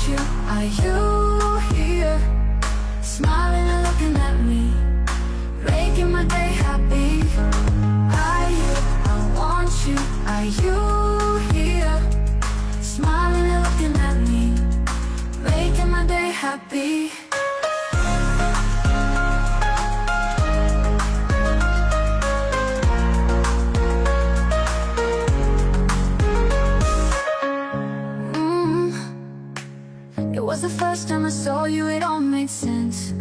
you, are you here? Smiling and looking at me, making my day happy. Are you, I want you, are you here? Smiling and looking at me, making my day happy. It was the first time I saw you, it all made sense.